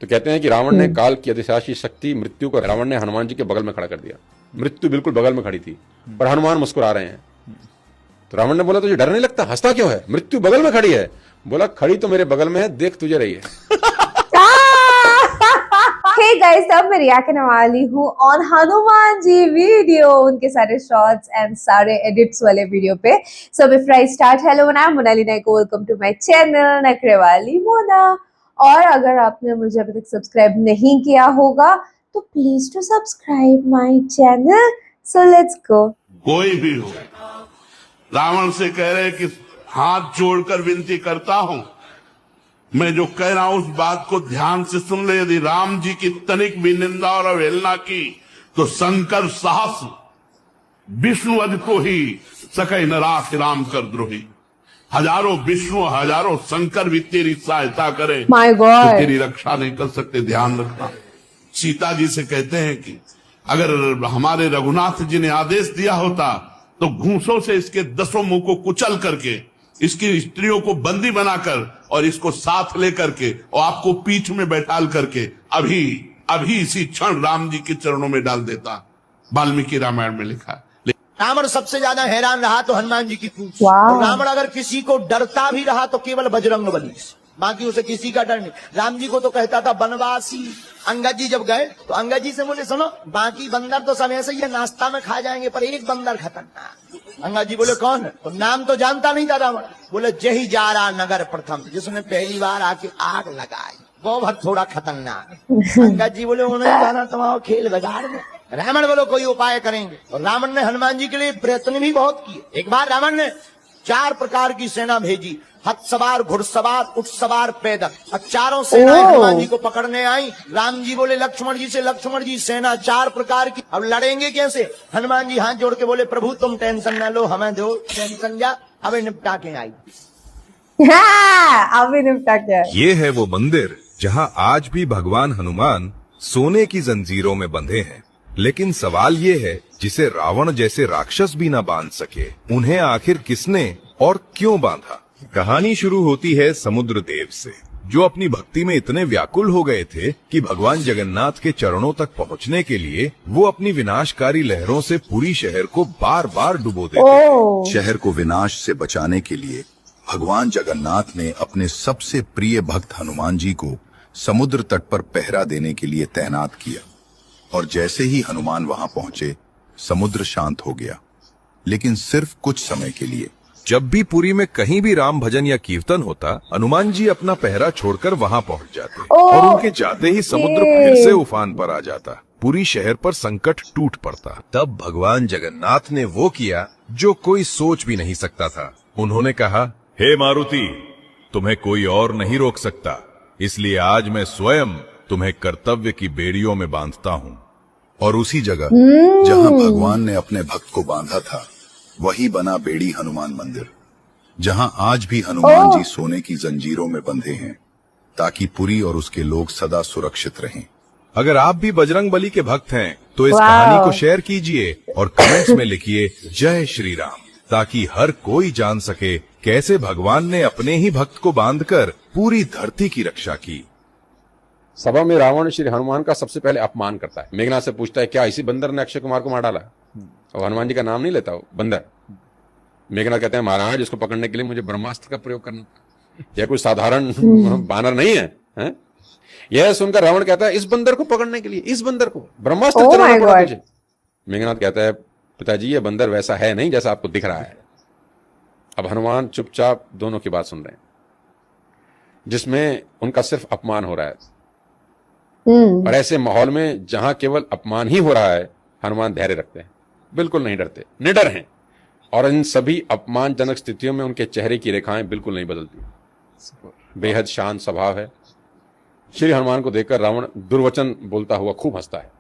तो कहते हैं कि रावण ने काल की अधिशासी शक्ति मृत्यु को रावण ने हनुमान जी के बगल में खड़ा कर दिया। मृत्यु बिल्कुल बगल में खड़ी थी पर हनुमान मुस्कुरा रहे हैं। तो रावण ने बोला तुझे डर नहीं लगता, हंसता क्यों है? मृत्यु बगल में खड़ी है। बोला खड़ी तो मेरे बगल में है, देख तुझे रही है। Hey guys, तब मैं रिया करने वाली हूँ ऑन हनुमान जी वीडियो, उनके सारे शॉर्ट्स एंड सारे एडिट्स वाले वीडियो पे। So before I start, hello I am Monali Nayak, welcome to my channel नखरे वाली मोना। और अगर आपने मुझे अभी तक सब्सक्राइब नहीं किया होगा तो please to subscribe my channel. So let's go. कोई भी हो, रावण से कह रहे कि हाथ जोड़कर विनती करता हूं, मैं जो कह रहा हूं उस बात को ध्यान से सुन ले। यदि राम जी की तनिक भी निंदा और अवहेलना की तो शंकर साहस विष्णु अज को ही सकै न राख राम कर द्रोही। हजारों विष्णु हजारों शंकर भी तेरी सहायता करें तो तेरी रक्षा नहीं कर सकते। ध्यान रखना। सीता जी से कहते हैं कि अगर हमारे रघुनाथ जी ने आदेश दिया होता तो घूंसों से इसके 10 मुंह को कुचल करके, इसकी स्त्रियों को बंदी बनाकर और इसको साथ लेकर के और आपको पीठ में बैठाल करके अभी इसी क्षण राम जी के चरणों में डाल देता। वाल्मीकि रामायण में लिखा है। रावण सबसे ज्यादा हैरान रहा तो हनुमान जी की पूछ। और रावण अगर किसी को डरता भी रहा तो केवल बजरंग बली से, बाकी उसे किसी का डर नहीं। राम जी को तो कहता था बनवासी। अंगद जी जब गए तो अंगद जी से बोले सुनो, बाकी बंदर तो सब ऐसे ही है, नाश्ता में खा जाएंगे, पर एक बंदर खतरनाक। अंगद जी बोले कौन है? तो नाम तो जानता नहीं था रावण। बोले जही जा रहा नगर प्रथम, जिसने पहली बार आके आग लगाई, वो बहुत थोड़ा खतरनाक। अंगद जी बोले वो नहीं जाना, तुम्हारा खेल बिगाड़ दे। रावण बोलो कोई उपाय करेंगे। और रावण ने हनुमान जी के लिए प्रयत्न भी बहुत किए। एक बार रावण ने 4 प्रकार की सेना भेजी, हथ सवार, घुड़सवार, उठ सवार, पैदल। अब चारों सेनाएं हनुमान जी को पकड़ने आई। राम जी बोले लक्ष्मण जी से, लक्ष्मण जी सेना 4 प्रकार की, अब लड़ेंगे कैसे? हनुमान जी हाथ जोड़ के बोले प्रभु तुम टेंशन न लो, हमें दो टेंशन, जा अभी निपटा के आई। अभी निपटा के आई। ये है वो मंदिर जहाँ आज भी भगवान हनुमान सोने की जंजीरों में बंधे हैं। लेकिन सवाल ये है, जिसे रावण जैसे राक्षस भी न बांध सके, उन्हें आखिर किसने और क्यों बांधा? कहानी शुरू होती है समुद्र देव से, जो अपनी भक्ति में इतने व्याकुल हो गए थे कि भगवान जगन्नाथ के चरणों तक पहुंचने के लिए वो अपनी विनाशकारी लहरों से पूरी शहर को बार बार डुबो देते थे। शहर को विनाश से बचाने के लिए भगवान जगन्नाथ ने अपने सबसे प्रिय भक्त हनुमान जी को समुद्र तट पर पहरा देने के लिए तैनात किया। और जैसे ही हनुमान वहां पहुंचे, समुद्र शांत हो गया, लेकिन सिर्फ कुछ समय के लिए। जब भी पुरी में कहीं भी राम भजन या कीर्तन होता, हनुमान जी अपना पहरा छोड़कर वहां पहुंच जाते और उनके जाते ही समुद्र फिर से उफान पर आ जाता। पूरी शहर पर संकट टूट पड़ता। तब भगवान जगन्नाथ ने वो किया जो कोई सोच भी नहीं सकता था। उन्होंने कहा, हे मारुति, तुम्हें कोई और नहीं रोक सकता, इसलिए आज मैं स्वयं तुम्हें कर्तव्य की बेड़ियों में बांधता हूँ। और उसी जगह जहाँ भगवान ने अपने भक्त को बांधा था, वही बना बेड़ी हनुमान मंदिर, जहाँ आज भी हनुमान जी सोने की जंजीरों में बंधे हैं, ताकि पुरी और उसके लोग सदा सुरक्षित रहें। अगर आप भी बजरंग बली के भक्त हैं तो इस कहानी को शेयर कीजिए और कमेंट्स में लिखिए जय श्री राम, ताकि हर कोई जान सके कैसे भगवान ने अपने ही भक्त को बांधकर पूरी धरती की रक्षा की। सभा में रावण श्री हनुमान का सबसे पहले अपमान करता है। मेघनाथ से पूछता है क्या इसी बंदर ने अक्षय कुमार को मार डाला? और हनुमान जी का नाम नहीं लेता वो बंदर। मेघनाथ कहते हैं महाराज, इसको पकड़ने के लिए मुझे ब्रह्मास्त्र का प्रयोग करना था, यह कोई साधारण बानर नहीं है? यह सुनकर रावण कहता है इस बंदर को पकड़ने के लिए इस बंदर को ब्रह्मास्त्र चलाना पड़ा तुझे? मेघनाथ कहता है पिताजी, ये बंदर वैसा है नहीं जैसा आपको दिख रहा है। अब हनुमान चुपचाप दोनों की बात सुन रहे हैं, जिसमें उनका सिर्फ अपमान हो रहा है। और ऐसे माहौल में जहां केवल अपमान ही हो रहा है, हनुमान धैर्य रखते हैं, बिल्कुल नहीं डरते, निडर हैं। और इन सभी अपमानजनक स्थितियों में उनके चेहरे की रेखाएं बिल्कुल नहीं बदलती। बेहद शांत स्वभाव है। श्री हनुमान को देखकर रावण दुर्वचन बोलता हुआ खूब हंसता है।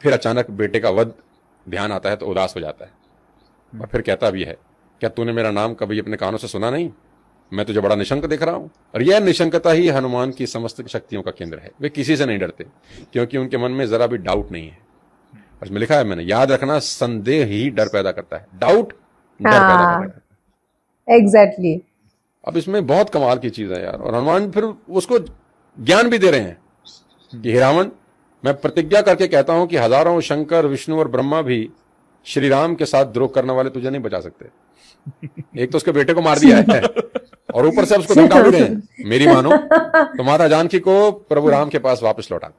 फिर अचानक बेटे का वध ध्यान आता है तो उदास हो जाता है और फिर कहता भी है, क्या तूने मेरा नाम कभी अपने कानों से सुना नहीं? मैं तुझे बड़ा निशंक दिख रहा हूं। और यह निशंकता ही हनुमान की समस्त शक्तियों का केंद्र है। वे किसी से नहीं डरते, क्योंकि उनके मन में जरा भी डाउट नहीं है। इसमें लिखा है, मैंने, याद रखना, संदेह ही डर पैदा करता है, डाउट डर पैदा करता है। एग्जैक्टली। अब इसमें बहुत कमाल की चीज है यार। और हनुमान फिर उसको ज्ञान भी दे रहे हैं कि हे रावण, मैं प्रतिज्ञा करके कहता हूं कि हजारों शंकर, विष्णु और ब्रह्मा भी श्री राम के साथ द्रोह करने वाले तुझे नहीं बचा सकते। एक तो उसके बेटे को मार दिया है और ऊपर से उसको धमका भी रहे हैं, मेरी मानो तो माता जानकी को प्रभु राम के पास वापस लौटा।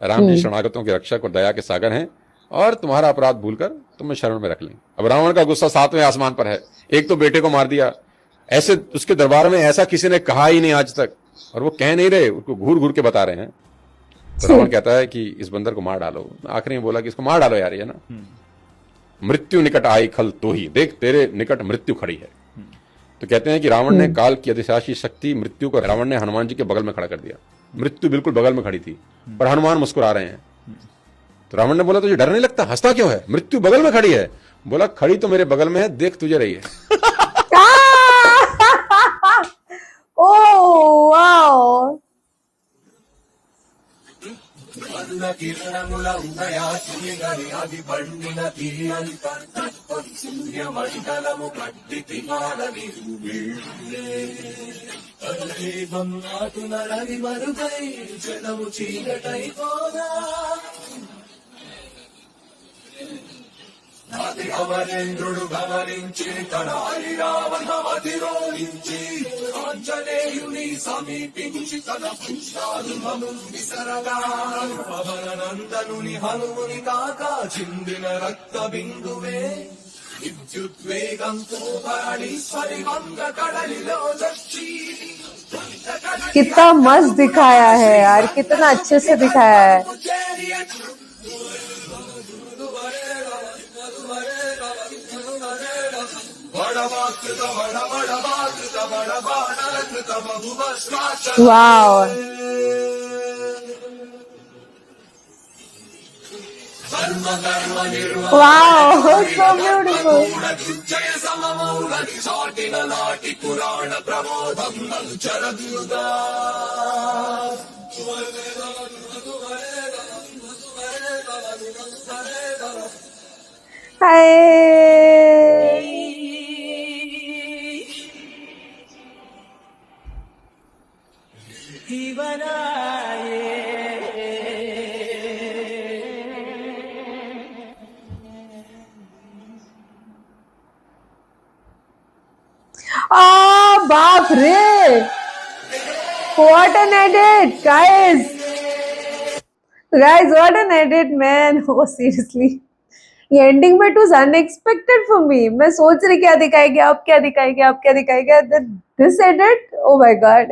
राम जी शरणागतों के रक्षक और दया के सागर हैं और तुम्हारा अपराध भूलकर तुम्हें शरण में रख लें। अब रावण का गुस्सा 7वें आसमान पर है। एक तो बेटे को मार दिया, ऐसे उसके दरबार में ऐसा किसी ने कहा ही नहीं आज तक, और वो कह नहीं रहे, उसको घूर घूर के बता रहे हैं। तो रावण कहता है कि इस बंदर को मार डालो। आखिरी में बोला कि इसको मार डालो यार, ये ना मृत्यु निकट आई खल तो ही, देख तेरे निकट मृत्यु खड़ी है। तो कहते हैं कि रावण ने काल की अधिशासी शक्ति मृत्यु को रावण ने हनुमान जी के बगल में खड़ा कर दिया। मृत्यु बिल्कुल बगल में खड़ी थी पर हनुमान मुस्कुरा रहे हैं। तो रावण ने बोला तुझे डर नहीं लगता, हंसता क्यों है, मृत्यु बगल में खड़ी है। बोला खड़ी तो मेरे बगल में है, देख तुझे रही है। ओह वाओ, అమరేంద్రుడు గమనించి తన ఐరావతమధిరోహించి ఆంజనేయుని సమీపించి తన పుష్పాలు విసరగా పవననందనుని హనుముని కాకా చిందిన రక్త బిందువే విద్యుద్వేగంతో పరణీశ్వరి వంగ కడలిలో చచ్చి। कितना मस्त दिखाया है यार, कितना अच्छे से दिखाया है। Wow, wow, so beautiful। बाप रे, what an edit, guys, what an edit, man। Oh seriously, ये एंडिंग में टू अनएक्सपेक्टेड फॉर मी। मैं सोच रही क्या दिखाएंगे, अब क्या दिखाएंगे, अब क्या दिखाएंगे, this edit, oh my God.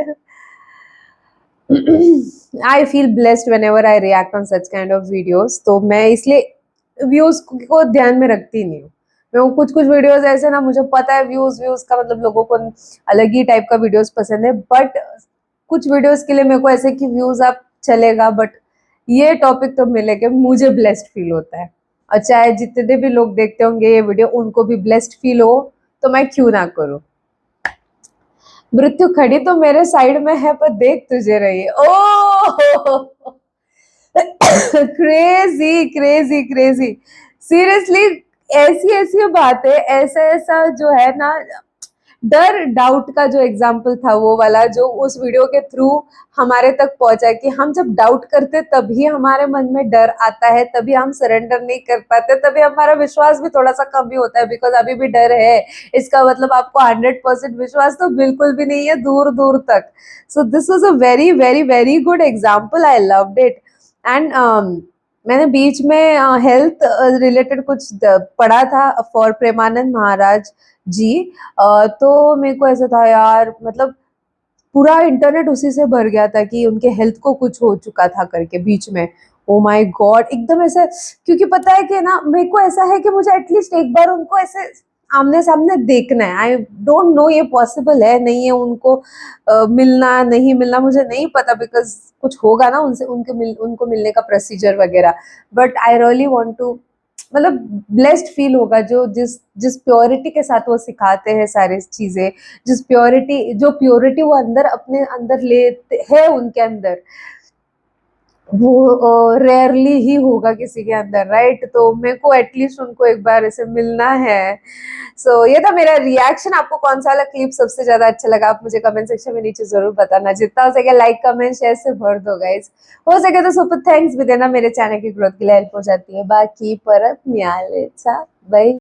I feel blessed whenever I react on such kind of videos. तो मैं इसलिए व्यूज को ध्यान में रखती नहीं हूँ। मैं कुछ वीडियोस ऐसे ना, मुझे पता है व्यूज का मतलब लोगों को अलग ही टाइप का वीडियोस पसंद है, बट कुछ वीडियोस के लिए मेरे को ऐसे कि व्यूज आप चलेगा, बट ये टॉपिक तो मिलेगा, मुझे ब्लेस्ड फील होता है। और चाहे जितने भी लोग देखते होंगे ये वीडियो, उनको भी ब्लेस्ड फील हो, तो मैं क्यों ना करूं। मृत्यु खड़ी तो मेरे साइड में है, पर देख तुझे रही है। ओह क्रेजी क्रेजी क्रेजी, सीरियसली ऐसी बातें, ऐसा जो है ना, डर डाउट का जो एग्जाम्पल था वो वाला, जो उस वीडियो के थ्रू हमारे तक पहुंचा कि हम जब डाउट करते तभी हमारे मन में डर आता है, तभी हम सरेंडर नहीं कर पाते, तभी हमारा विश्वास भी थोड़ा सा कम ही होता है, बिकॉज अभी भी डर है। इसका मतलब आपको 100% विश्वास तो बिल्कुल भी नहीं है, दूर दूर तक। So this was a very very very good example, I loved it. And मैंने बीच में हेल्थ रिलेटेड कुछ पढ़ा था फॉर प्रेमानंद महाराज जी। तो मेरे को ऐसा था यार, मतलब पूरा इंटरनेट उसी से भर गया था कि उनके हेल्थ को कुछ हो चुका था करके बीच में। ओ माय गॉड, एकदम ऐसा, क्योंकि पता है कि ना, मेरे को ऐसा है कि मुझे एटलीस्ट एक बार उनको ऐसे आमने सामने देखना है। आई डोंट नो ये पॉसिबल है नहीं है, उनको मिलना नहीं मिलना मुझे नहीं पता, बिकॉज कुछ होगा ना उनसे, उनको मिलने का प्रोसीजर वगैरह। But I really want to, मतलब ब्लेस्ड फील होगा जो जिस प्योरिटी के साथ वो सिखाते हैं सारी चीजें, जो प्योरिटी वो अंदर अपने अंदर लेते हैं उनके अंदर। वो रेयरली ही होगा किसी के अंदर, राइट? तो मेरे को एटलीस्ट उनको एक बार ऐसे मिलना है। सो ये था मेरा रिएक्शन। आपको कौन सा वाला क्लिप सबसे ज्यादा अच्छा लगा आप मुझे कमेंट सेक्शन में नीचे जरूर बताना। जितना हो सके लाइक कमेंट शेयर से भर दो गाइस। हो सके तो सुपर थैंक्स भी देना, मेरे चैनल की ग्रोथ के लिए हेल्प हो जाती है। बाकी परत मिळालेचा बाय।